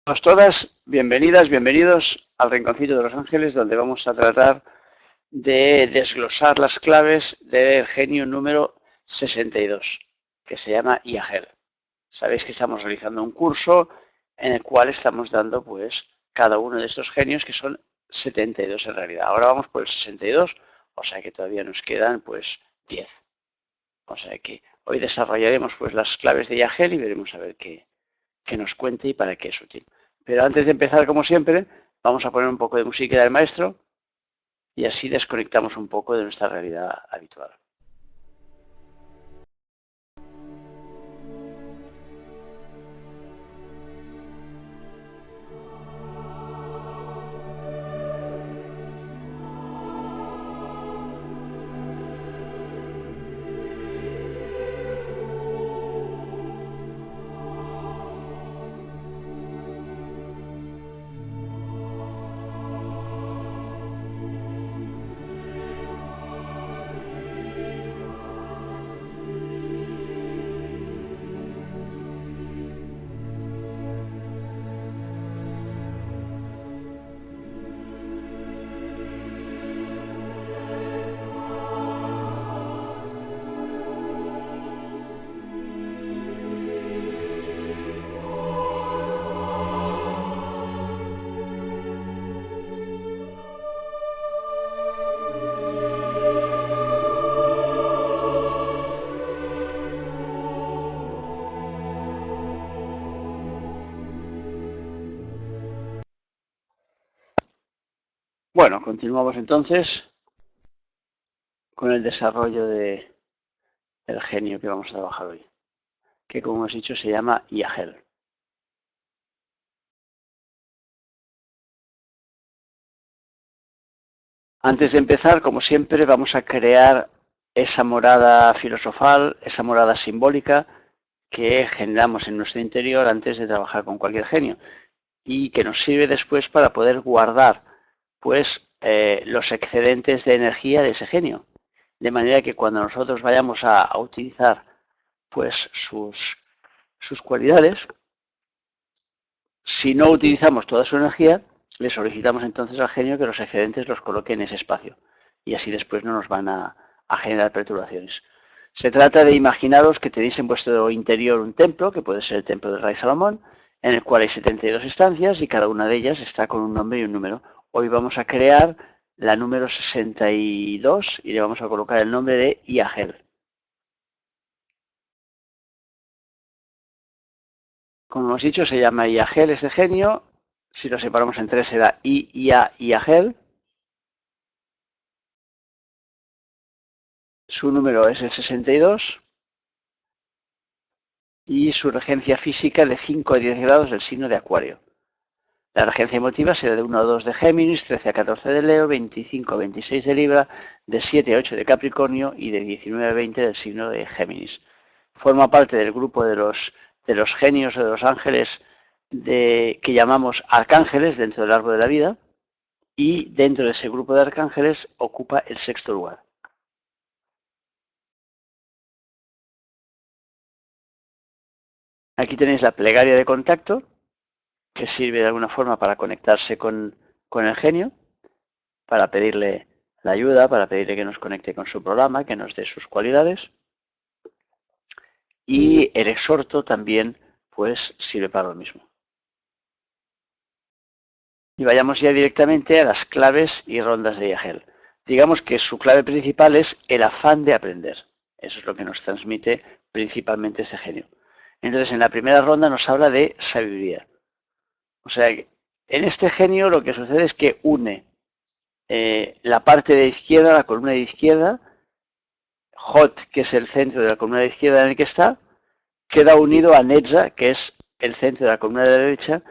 Todas, bienvenidas, bienvenidos al Rinconcito de los Ángeles, donde vamos a tratar de desglosar las claves del genio número 62, que se llama IAGEL. Sabéis que estamos realizando un curso en el cual estamos dando pues cada uno de estos genios, que son 72 en realidad. Ahora vamos por el 62, o sea que todavía nos quedan pues 10. O sea que hoy desarrollaremos pues las claves de IAGEL y veremos a ver qué nos cuente y para qué es útil. Pero antes de empezar, como siempre, vamos a poner un poco de música del maestro y así desconectamos un poco de nuestra realidad habitual. Bueno, continuamos entonces con el desarrollo del genio que vamos a trabajar hoy, que como hemos dicho se llama IAGEL. Antes de empezar, como siempre, vamos a crear esa morada filosofal, esa morada simbólica que generamos en nuestro interior antes de trabajar con cualquier genio y que nos sirve después para poder guardar pues los excedentes de energía de ese genio. De manera que cuando nosotros vayamos a utilizar pues sus cualidades, si no utilizamos toda su energía, le solicitamos entonces al genio que los excedentes los coloque en ese espacio. Y así después no nos van a generar perturbaciones. Se trata de imaginaros que tenéis en vuestro interior un templo, que puede ser el templo del Rey Salomón, en el cual hay 72 estancias y cada una de ellas está con un nombre y un número. Hoy vamos a crear la número 62 y le vamos a colocar el nombre de IAGEL. Como hemos dicho, se llama IAGEL este genio. Si lo separamos en tres será I, IA, IAGEL. Su número es el 62 y su regencia física de 5 a 10 grados del signo de Acuario. La regencia emotiva será de 1 a 2 de Géminis, 13 a 14 de Leo, 25 a 26 de Libra, de 7 a 8 de Capricornio y de 19 a 20 del signo de Géminis. Forma parte del grupo de los genios o de los ángeles que llamamos arcángeles dentro del árbol de la vida, y dentro de ese grupo de arcángeles ocupa el sexto lugar. Aquí tenéis la plegaria de contacto, que sirve de alguna forma para conectarse con el genio, para pedirle la ayuda, para pedirle que nos conecte con su programa, que nos dé sus cualidades. Y el exhorto también pues sirve para lo mismo. Y vayamos ya directamente a las claves y rondas de IAGEL. Digamos que su clave principal es el afán de aprender. Eso es lo que nos transmite principalmente este genio. Entonces, en la primera ronda nos habla de sabiduría. O sea, en este genio lo que sucede es que une la parte de izquierda, la columna de izquierda, Hot, que es el centro de la columna de izquierda en el que está, queda unido a Netza, que es el centro de la columna de la derecha,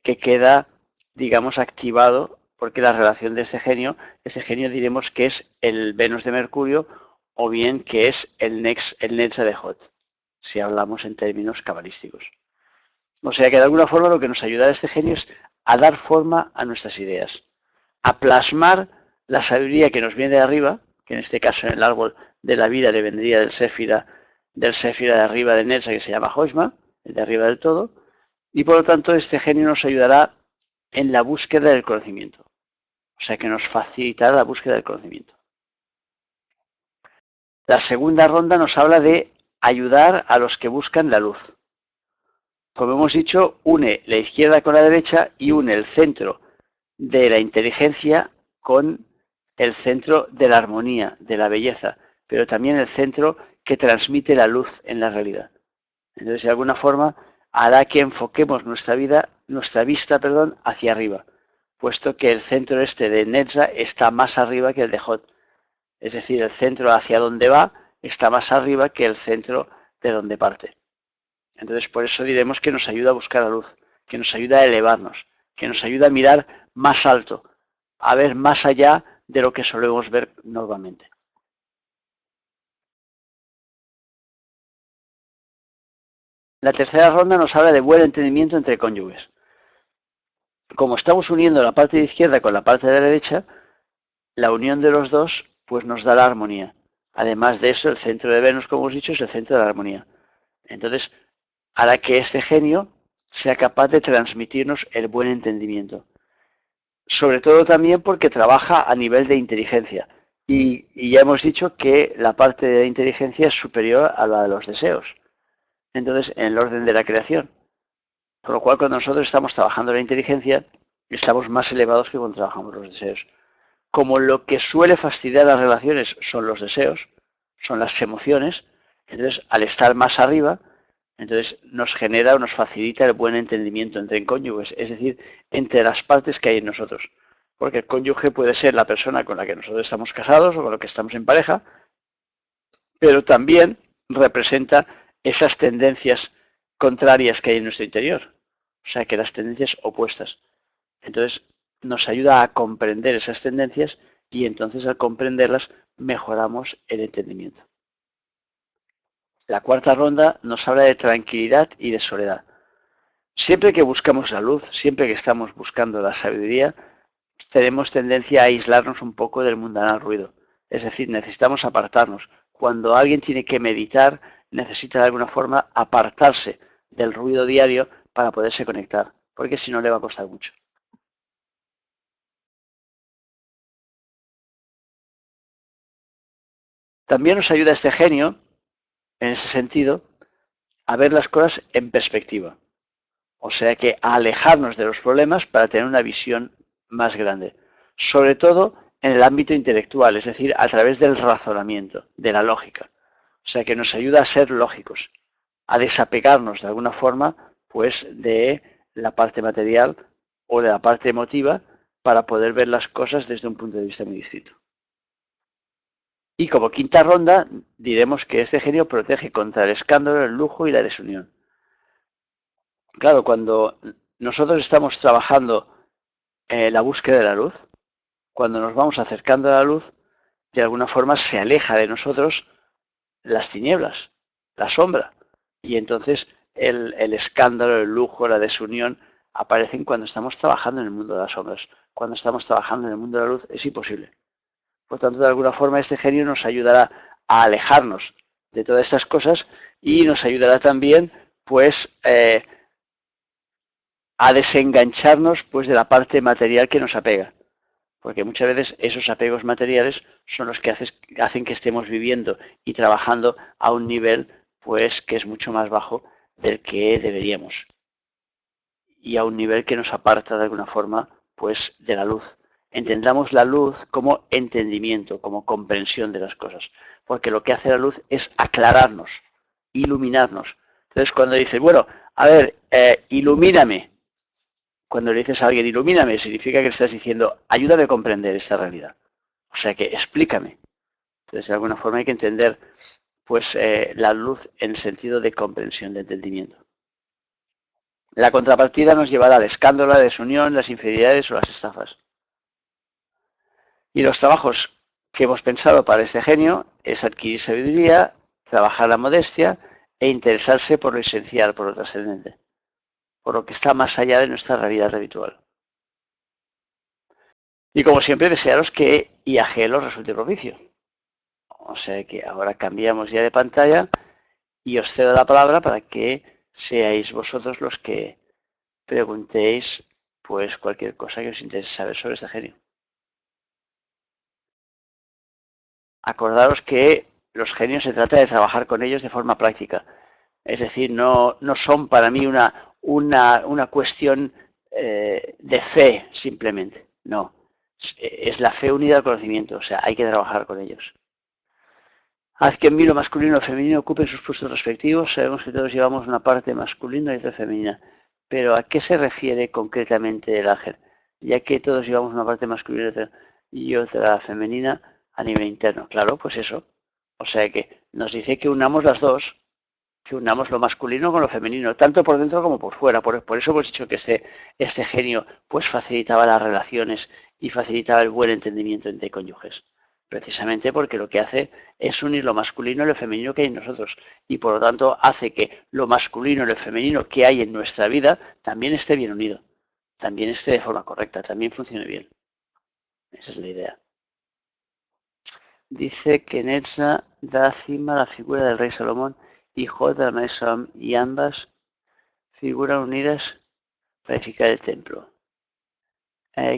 que queda, digamos, activado, porque la relación de este genio diremos que es el Venus de Mercurio, o bien que es el Netza de Hot, si hablamos en términos cabalísticos. O sea que de alguna forma lo que nos ayuda a este genio es a dar forma a nuestras ideas, a plasmar la sabiduría que nos viene de arriba, que en este caso en el árbol de la vida le vendría del Séfira de arriba de Netza, que se llama Hoshma, el de arriba del todo, Y por lo tanto, este genio nos ayudará en la búsqueda del conocimiento. O sea que nos facilitará la búsqueda del conocimiento. La segunda ronda nos habla de ayudar a los que buscan la luz. Como hemos dicho, une la izquierda con la derecha y une el centro de la inteligencia con el centro de la armonía, de la belleza, pero también el centro que transmite la luz en la realidad. Entonces, de alguna forma, hará que enfoquemos nuestra vista, hacia arriba, puesto que el centro este de Netza está más arriba que el de Hot. Es decir, el centro hacia donde va está más arriba que el centro de donde parte. Entonces, por eso diremos que nos ayuda a buscar la luz, que nos ayuda a elevarnos, que nos ayuda a mirar más alto, a ver más allá de lo que solemos ver normalmente. La tercera ronda nos habla de buen entendimiento entre cónyuges. Como estamos uniendo la parte de izquierda con la parte de la derecha, la unión de los dos pues nos da la armonía. Además de eso, el centro de Venus, como hemos dicho, es el centro de la armonía. Entonces, hará que este genio sea capaz de transmitirnos el buen entendimiento. Sobre todo también porque trabaja a nivel de inteligencia. Y ya hemos dicho que la parte de inteligencia es superior a la de los deseos. Entonces, en el orden de la creación. Por lo cual, cuando nosotros estamos trabajando la inteligencia, estamos más elevados que cuando trabajamos los deseos. Como lo que suele fastidiar las relaciones son los deseos, son las emociones, entonces al estar más arriba, entonces nos genera o nos facilita el buen entendimiento entre cónyuges, es decir, entre las partes que hay en nosotros. Porque el cónyuge puede ser la persona con la que nosotros estamos casados o con la que estamos en pareja, pero también representa esas tendencias contrarias que hay en nuestro interior, o sea que las tendencias opuestas. Entonces nos ayuda a comprender esas tendencias y entonces al comprenderlas mejoramos el entendimiento. La cuarta ronda nos habla de tranquilidad y de soledad. Siempre que buscamos la luz, siempre que estamos buscando la sabiduría, tenemos tendencia a aislarnos un poco del mundanal ruido. Es decir, necesitamos apartarnos. Cuando alguien tiene que meditar, necesita de alguna forma apartarse del ruido diario para poderse conectar, porque si no le va a costar mucho. También nos ayuda este genio, en ese sentido, a ver las cosas en perspectiva. O sea que a alejarnos de los problemas para tener una visión más grande. Sobre todo en el ámbito intelectual, es decir, a través del razonamiento, de la lógica. O sea que nos ayuda a ser lógicos, a desapegarnos de alguna forma, pues, de la parte material o de la parte emotiva para poder ver las cosas desde un punto de vista muy distinto. Y como quinta ronda, diremos que este genio protege contra el escándalo, el lujo y la desunión. Claro, cuando nosotros estamos trabajando la búsqueda de la luz, cuando nos vamos acercando a la luz, de alguna forma se aleja de nosotros las tinieblas, la sombra. Y entonces el escándalo, el lujo, la desunión aparecen cuando estamos trabajando en el mundo de las sombras. Cuando estamos trabajando en el mundo de la luz es imposible. Por tanto, de alguna forma este genio nos ayudará a alejarnos de todas estas cosas y nos ayudará también pues a desengancharnos pues de la parte material que nos apega. Porque muchas veces esos apegos materiales son los que hacen que estemos viviendo y trabajando a un nivel pues que es mucho más bajo del que deberíamos. Y a un nivel que nos aparta de alguna forma pues de la luz. Entendamos la luz como entendimiento, como comprensión de las cosas. Porque lo que hace la luz es aclararnos, iluminarnos. Entonces cuando dices, bueno, a ver, ilumíname. Cuando le dices a alguien, ilumíname, significa que le estás diciendo, ayúdame a comprender esta realidad. O sea que explícame. Entonces, de alguna forma hay que entender pues, la luz en el sentido de comprensión, de entendimiento. La contrapartida nos llevará al escándalo, la desunión, las infidelidades o las estafas. Y los trabajos que hemos pensado para este genio es adquirir sabiduría, trabajar la modestia e interesarse por lo esencial, por lo trascendente, por lo que está más allá de nuestra realidad habitual. Y como siempre, desearos que IAG os resulte propicio. O sea que ahora cambiamos ya de pantalla y os cedo la palabra para que seáis vosotros los que preguntéis pues cualquier cosa que os interese saber sobre este genio. Acordaros que los genios se trata de trabajar con ellos de forma práctica. Es decir, no son para mí una cuestión de fe simplemente. No. Es la fe unida al conocimiento. O sea, hay que trabajar con ellos. Haz que en mí lo masculino y lo femenino ocupen sus puestos respectivos. Sabemos que todos llevamos una parte masculina y otra femenina. Pero ¿a qué se refiere concretamente el ángel? Ya que todos llevamos una parte masculina y otra femenina a nivel interno. Claro, pues eso. O sea que nos dice que unamos las dos, que unamos lo masculino con lo femenino, tanto por dentro como por fuera. Por eso hemos dicho que este genio pues facilitaba las relaciones y facilitaba el buen entendimiento entre cónyuges. Precisamente porque lo que hace es unir lo masculino y lo femenino que hay en nosotros. Y por lo tanto hace que lo masculino y lo femenino que hay en nuestra vida también esté bien unido. También esté de forma correcta, también funcione bien. Esa es la idea. Dice que Netza da cima a la figura del rey Salomón y Jod de la maestra y ambas figuran unidas para edificar el templo.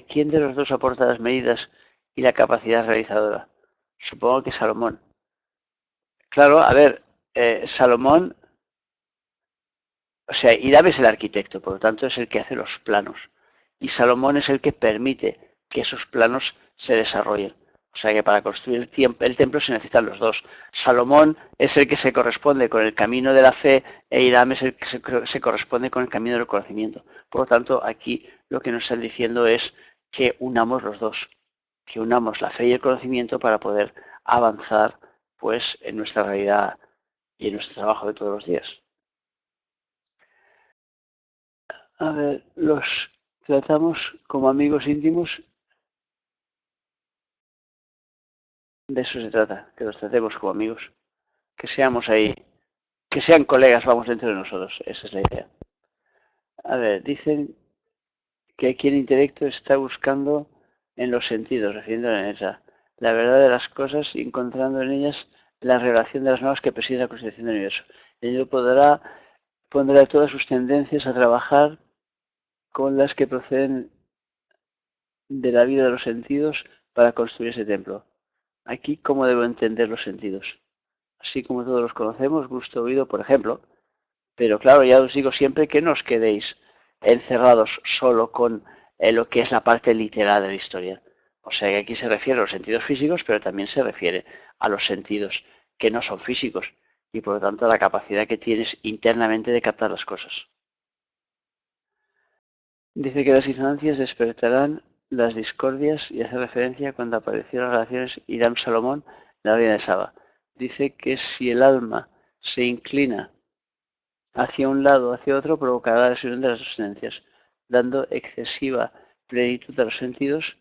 ¿Quién de los dos aporta las medidas y la capacidad realizadora? Supongo que Salomón. Claro, a ver, Salomón, o sea, Hiram es el arquitecto, por lo tanto es el que hace los planos. Y Salomón es el que permite que esos planos se desarrollen. O sea que para construir el templo se necesitan los dos. Salomón es el que se corresponde con el camino de la fe e Hiram es el que se corresponde con el camino del conocimiento. Por lo tanto, aquí lo que nos están diciendo es que unamos los dos, que unamos la fe y el conocimiento para poder avanzar pues en nuestra realidad y en nuestro trabajo de todos los días. A ver, los tratamos como amigos íntimos, de eso se trata, que los tratemos como amigos, que seamos ahí, que sean colegas, vamos, dentro de nosotros, esa es la idea. A ver, dicen que aquí el intelecto está buscando en los sentidos, refiriéndose a esa, la verdad de las cosas y encontrando en ellas la relación de las normas que presiden la constitución del universo. Ello pondrá todas sus tendencias a trabajar con las que proceden de la vida de los sentidos para construir ese templo. Aquí, ¿cómo debo entender los sentidos? Así como todos los conocemos, gusto, oído, por ejemplo. Pero claro, ya os digo siempre que no os quedéis encerrados solo con lo que es la parte literal de la historia. O sea que aquí se refiere a los sentidos físicos, pero también se refiere a los sentidos que no son físicos y por lo tanto a la capacidad que tienes internamente de captar las cosas. Dice que las disonancias despertarán las discordias y hace referencia cuando aparecieron las relaciones Hiram-Salomón, la reina de Saba. Dice que si el alma se inclina hacia un lado o hacia otro, provocará la lesión de las dos tendencias, dando excesiva plenitud a los sentidos,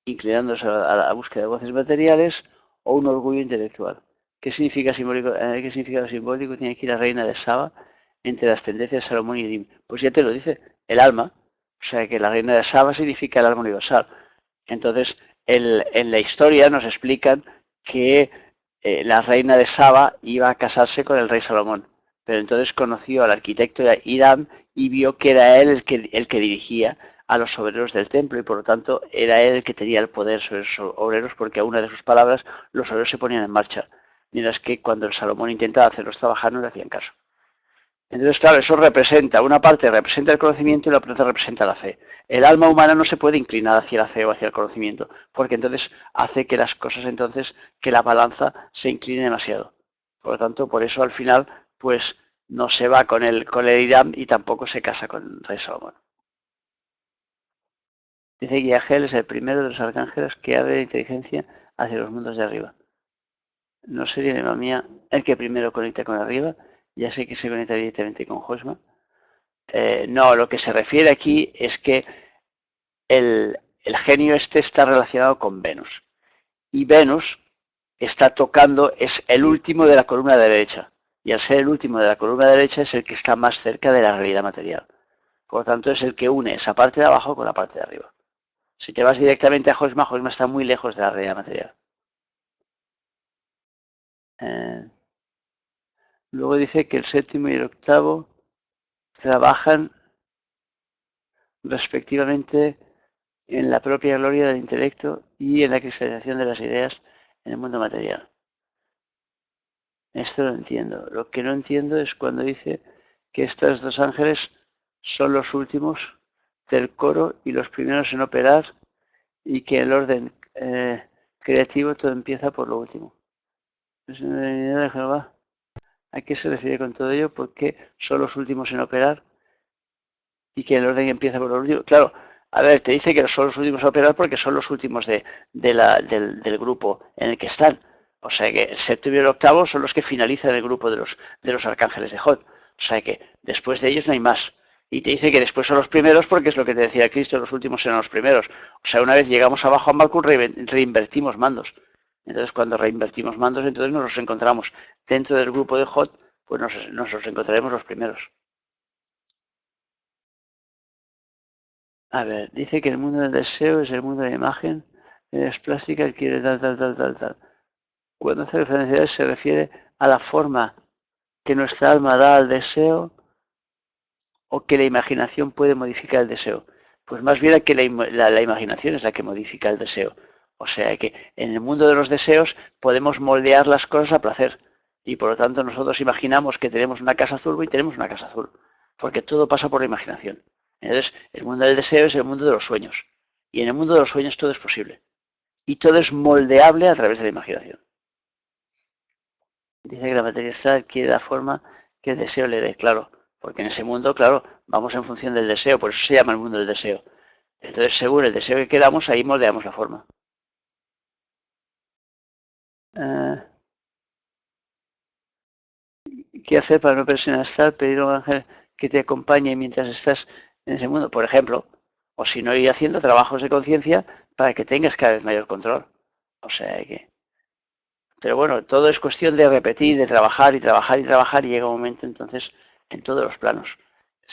inclinándose a la búsqueda de goces materiales o un orgullo intelectual. ¿Qué significa simbólico? ¿Qué significado simbólico tiene aquí la reina de Saba entre las tendencias de Salomón y Hirim? Pues ya te lo dice, el alma. O sea que la reina de Saba significa el alma universal. Entonces, en la historia nos explican que la reina de Saba iba a casarse con el rey Salomón. Pero entonces conoció al arquitecto Hiram y vio que era él el que dirigía a los obreros del templo y por lo tanto era él el que tenía el poder sobre esos obreros porque a una de sus palabras los obreros se ponían en marcha. Mientras que cuando el Salomón intentaba hacerlos trabajar no le hacían caso. Entonces, claro, eso representa, una parte representa el conocimiento y la otra representa la fe. El alma humana no se puede inclinar hacia la fe o hacia el conocimiento, porque entonces hace que las cosas, entonces, que la balanza se incline demasiado. Por lo tanto, por eso al final, pues no se va con el Hiram y tampoco se casa con el rey Salomón. Dice que Yahel es el primero de los arcángeles que abre la inteligencia hacia los mundos de arriba. No sería la mía el que primero conecta con arriba, ya sé que se conecta directamente con Josma. No, lo que se refiere aquí es que el genio este está relacionado con Venus. Y Venus está tocando, es el último de la columna derecha. Y al ser el último de la columna derecha es el que está más cerca de la realidad material. Por lo tanto, es el que une esa parte de abajo con la parte de arriba. Si te vas directamente a Josma, Josma está muy lejos de la realidad material. Luego dice que el séptimo y el octavo trabajan respectivamente en la propia gloria del intelecto y en la cristalización de las ideas en el mundo material. Esto lo entiendo. Lo que no entiendo es cuando dice que estos dos ángeles son los últimos del coro y los primeros en operar y que el orden creativo todo empieza por lo último. Es una divinidad de Jehová. ¿A qué se refiere con todo ello? Porque son los últimos en operar y que el orden empieza por lo último. Claro, a ver, te dice que son los últimos a operar porque son los últimos del grupo en el que están. O sea que el séptimo y el octavo son los que finalizan el grupo de los arcángeles de Jod. O sea que después de ellos no hay más. Y te dice que después son los primeros porque es lo que te decía Cristo, los últimos serán los primeros. O sea, una vez llegamos abajo a Malkut, reinvertimos mandos. Entonces, cuando reinvertimos mandos, entonces nos los encontramos dentro del grupo de Jod, pues nos los encontraremos los primeros. A ver, dice que el mundo del deseo es el mundo de la imagen, es plástica, quiere tal. Cuando hace referencia a eso, se refiere a la forma que nuestra alma da al deseo o que la imaginación puede modificar el deseo. Pues más bien que la imaginación es la que modifica el deseo. O sea que en el mundo de los deseos podemos moldear las cosas a placer. Y por lo tanto nosotros imaginamos que tenemos una casa azul y tenemos una casa azul. Porque todo pasa por la imaginación. Entonces, el mundo del deseo es el mundo de los sueños. Y en el mundo de los sueños todo es posible. Y todo es moldeable a través de la imaginación. Dice que la materia astral adquiere la forma que el deseo le dé, claro. Porque en ese mundo, claro, vamos en función del deseo, por eso se llama el mundo del deseo. Entonces, según el deseo que queramos, ahí moldeamos la forma. ¿Qué hacer para no presionar astral? Pedir a un ángel que te acompañe mientras estás en ese mundo, por ejemplo. O si no, ir haciendo trabajos de conciencia para que tengas cada vez mayor control. O sea que... Pero bueno, todo es cuestión de repetir, de trabajar y trabajar y trabajar y llega un momento entonces en todos los planos.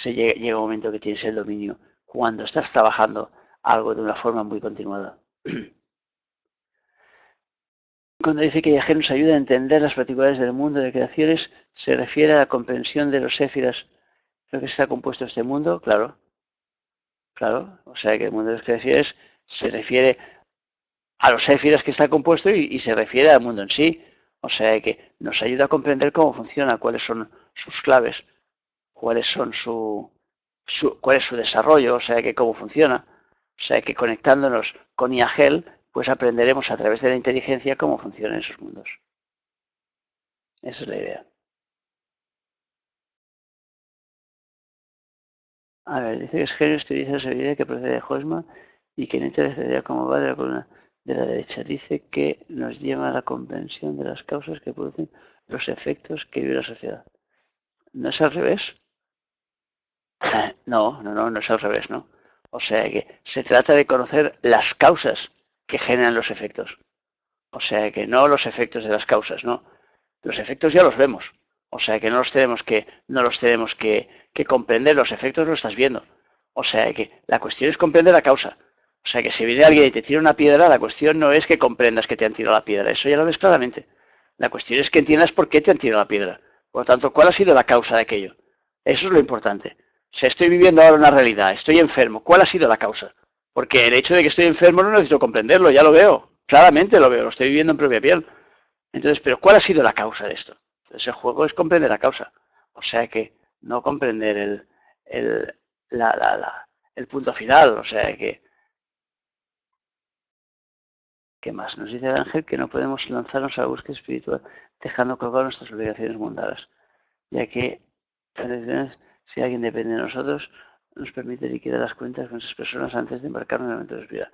Llega un momento que tienes el dominio cuando estás trabajando algo de una forma muy continuada. Cuando dice que Yahé nos ayuda a entender las particularidades del mundo de creaciones, se refiere a la comprensión de los séfiras, lo que está compuesto este mundo, claro, claro. O sea que el mundo de las creaciones se refiere a los séfiras que está compuesto y se refiere al mundo en sí. O sea que nos ayuda a comprender cómo funciona, cuáles son sus claves, cuáles son cuál es su desarrollo, o sea que cómo funciona. O sea que conectándonos con Yahel, pues aprenderemos a través de la inteligencia cómo funcionan esos mundos. Esa es la idea. A ver, dice que es genio utiliza esa idea que procede de Hosma y que no interesa cómo va de la columna de la derecha. Dice que nos lleva a la comprensión de las causas que producen los efectos que vive la sociedad. ¿No es al revés? No es al revés, ¿no? O sea que se trata de conocer las causas que generan los efectos. O sea que no los efectos de las causas, no. Los efectos ya los vemos. O sea que no los tenemos que comprender, los efectos los estás viendo. O sea que la cuestión es comprender la causa. O sea que si viene alguien y te tira una piedra, la cuestión no es que comprendas que te han tirado la piedra, eso ya lo ves claramente. La cuestión es que entiendas por qué te han tirado la piedra. Por lo tanto, ¿cuál ha sido la causa de aquello? Eso es lo importante. O sea, estoy viviendo ahora una realidad, estoy enfermo. ¿Cuál ha sido la causa? Porque el hecho de que estoy enfermo no necesito comprenderlo, ya lo veo. Claramente lo veo, lo estoy viviendo en propia piel. Entonces, ¿pero cuál ha sido la causa de esto? Entonces, el juego es comprender la causa. O sea que no comprender el, el punto final. O sea que, ¿qué más? Nos dice el ángel que no podemos lanzarnos a la búsqueda espiritual dejando colgar nuestras obligaciones mundanas, ya que si alguien depende de nosotros, nos permite liquidar las cuentas con esas personas antes de embarcarnos en el momento de espiritual.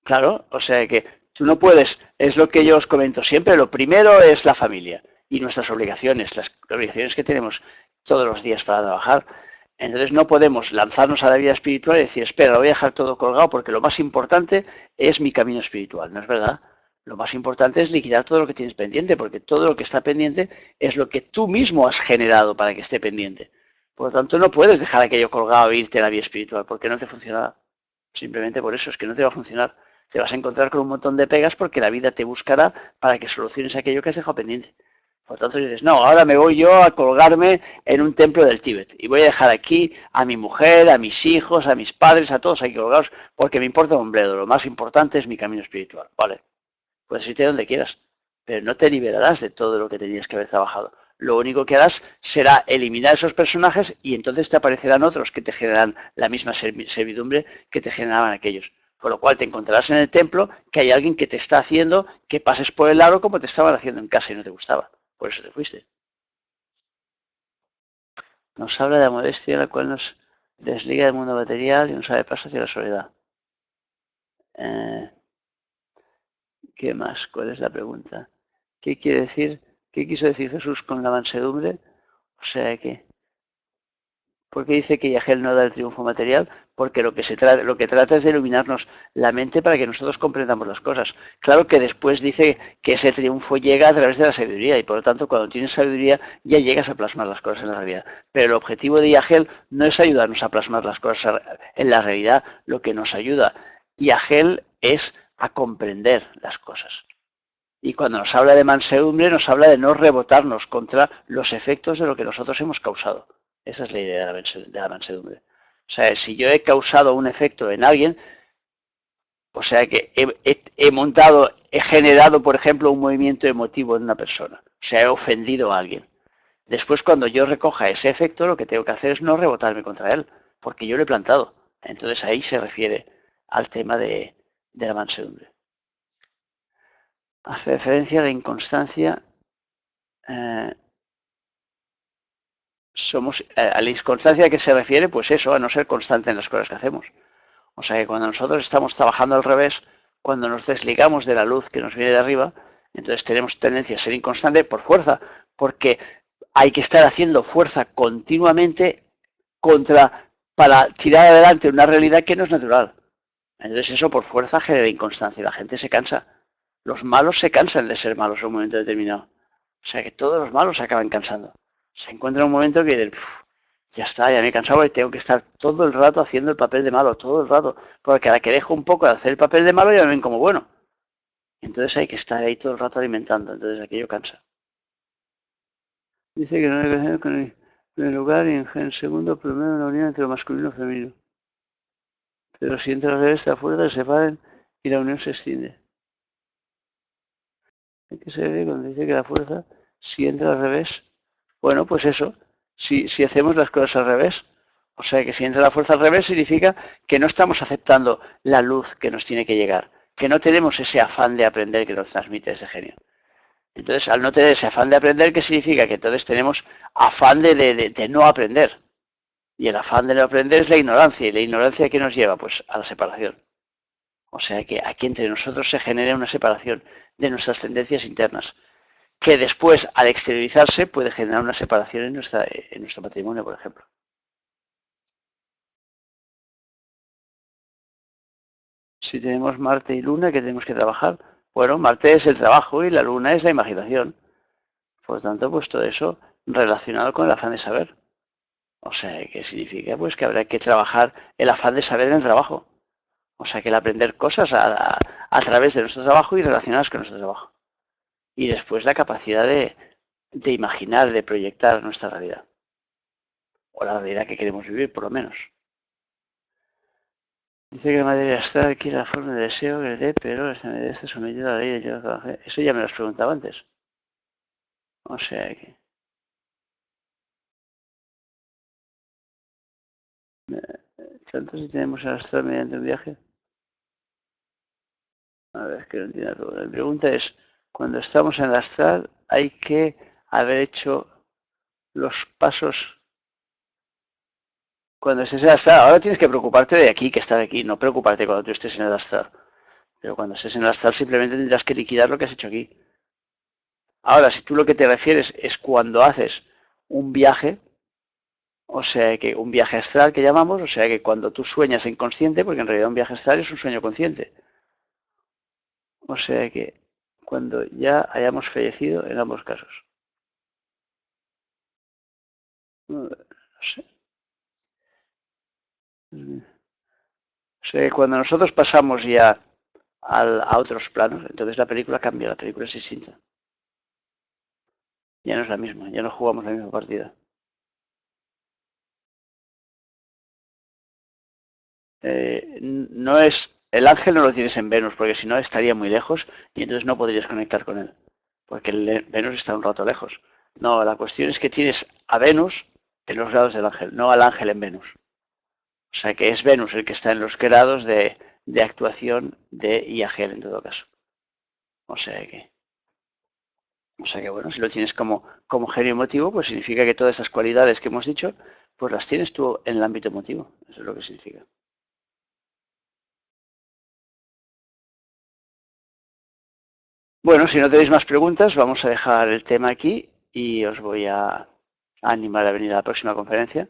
Claro, o sea que tú no puedes, es lo que yo os comento siempre, lo primero es la familia y nuestras obligaciones, las obligaciones que tenemos todos los días para trabajar. Entonces no podemos lanzarnos a la vida espiritual y decir, espera, lo voy a dejar todo colgado porque lo más importante es mi camino espiritual, ¿no es verdad? Lo más importante es liquidar todo lo que tienes pendiente, porque todo lo que está pendiente es lo que tú mismo has generado para que esté pendiente. Por lo tanto, no puedes dejar aquello colgado e irte a la vida espiritual, porque no te funcionará. Simplemente por eso, es que no te va a funcionar. Te vas a encontrar con un montón de pegas porque la vida te buscará para que soluciones aquello que has dejado pendiente. Por tanto, dices, no, ahora me voy yo a colgarme en un templo del Tíbet y voy a dejar aquí a mi mujer, a mis hijos, a mis padres, a todos aquí colgados, porque me importa un bledo. Lo más importante es mi camino espiritual. Vale, puedes irte donde quieras, pero no te liberarás de todo lo que tenías que haber trabajado. Lo único que harás será eliminar esos personajes y entonces te aparecerán otros que te generarán la misma servidumbre que te generaban aquellos. Con lo cual te encontrarás en el templo que hay alguien que te está haciendo que pases por el aro como te estaban haciendo en casa y no te gustaba. Por eso te fuiste. Nos habla de la modestia, la cual nos desliga del mundo material y nos abre paso hacia la soledad. Eh, ¿Qué más? ¿Cuál es la pregunta? ¿Qué quiere decir? ¿Qué quiso decir Jesús con la mansedumbre? O sea que, ¿por qué dice que Yahel no da el triunfo material? Porque lo que trata es de iluminarnos la mente para que nosotros comprendamos las cosas. Claro que después dice que ese triunfo llega a través de la sabiduría y por lo tanto cuando tienes sabiduría ya llegas a plasmar las cosas en la realidad. Pero el objetivo de Yahel no es ayudarnos a plasmar las cosas en la realidad, lo que nos ayuda Yahel es a comprender las cosas. Y cuando nos habla de mansedumbre, nos habla de no rebotarnos contra los efectos de lo que nosotros hemos causado. Esa es la idea de la mansedumbre. O sea, si yo he causado un efecto en alguien, o sea que he generado, por ejemplo, un movimiento emotivo en una persona. O sea, he ofendido a alguien. Después, cuando yo recoja ese efecto, lo que tengo que hacer es no rebotarme contra él, porque yo lo he plantado. Entonces ahí se refiere al tema de la mansedumbre. Hace referencia a la inconstancia. Eh, a la inconstancia a que se refiere, pues eso, a no ser constante en las cosas que hacemos. O sea que cuando nosotros estamos trabajando al revés, cuando nos desligamos de la luz que nos viene de arriba, entonces tenemos tendencia a ser inconstante por fuerza, porque hay que estar haciendo fuerza continuamente para tirar adelante una realidad que no es natural. Entonces eso por fuerza genera inconstancia y la gente se cansa. Los malos se cansan de ser malos en un momento determinado. O sea que todos los malos se acaban cansando. Se encuentra un momento que dicen, ya está, ya me he cansado y tengo que estar todo el rato haciendo el papel de malo, todo el rato. Porque a la que dejo un poco de hacer el papel de malo ya me ven como bueno. Entonces hay que estar ahí todo el rato alimentando, entonces aquello cansa. Dice que no hay relación con el lugar y en segundo, primero una unión entre lo masculino y lo femenino. Pero si entre los redes está fuerte, se separen y la unión se extiende. ¿A qué se debe cuando dice que la fuerza, si entra al revés? Bueno, pues eso, si hacemos las cosas al revés. O sea que si entra la fuerza al revés significa que no estamos aceptando la luz que nos tiene que llegar, que no tenemos ese afán de aprender que nos transmite ese genio. Entonces, al no tener ese afán de aprender, ¿qué significa? Que entonces tenemos afán de no aprender. Y el afán de no aprender es la ignorancia. ¿Y la ignorancia qué nos lleva? Pues a la separación. O sea que aquí entre nosotros se genera una separación de nuestras tendencias internas, que después, al exteriorizarse, puede generar una separación en nuestro matrimonio, por ejemplo. Si tenemos Marte y Luna, ¿qué tenemos que trabajar? Bueno, Marte es el trabajo y la Luna es la imaginación. Por lo tanto, pues todo eso relacionado con el afán de saber. O sea, ¿qué significa? Pues que habrá que trabajar el afán de saber en el trabajo. O sea, que el aprender cosas a través de nuestro trabajo y relacionadas con nuestro trabajo. Y después la capacidad de imaginar, de proyectar nuestra realidad. O la realidad que queremos vivir, por lo menos. Dice que la materia astral quiere la forma de deseo que le dé, pero esta medida está sometida a la ley de yo trabajé. Eso ya me lo has preguntado antes. O sea que. Tanto si tenemos el astral mediante un viaje. A ver, es que no entiendo todo. La pregunta es: cuando estamos en el astral, hay que haber hecho los pasos. Cuando estés en el astral, ahora tienes que preocuparte de aquí, que estar aquí, no preocuparte cuando tú estés en el astral. Pero cuando estés en el astral simplemente tendrás que liquidar lo que has hecho aquí. Ahora, si tú lo que te refieres es cuando haces un viaje, o sea que un viaje astral que llamamos, o sea que cuando tú sueñas inconsciente, porque en realidad un viaje astral es un sueño consciente. O sea que cuando ya hayamos fallecido en ambos casos. No sé. O sea que cuando nosotros pasamos ya a otros planos, entonces la película cambia, la película es distinta. Ya no es la misma, ya no jugamos la misma partida. No es, el ángel no lo tienes en Venus, porque si no estaría muy lejos y entonces no podrías conectar con él, porque el Venus está un rato lejos. No, la cuestión es que tienes a Venus en los grados del ángel, no al ángel en Venus. O sea que es Venus el que está en los grados de actuación de Iagel en todo caso. O sea que, o sea que bueno, si lo tienes como genio emotivo, pues significa que todas esas cualidades que hemos dicho, pues las tienes tú en el ámbito emotivo. Eso es lo que significa. Bueno, si no tenéis más preguntas, vamos a dejar el tema aquí y os voy a animar a venir a la próxima conferencia.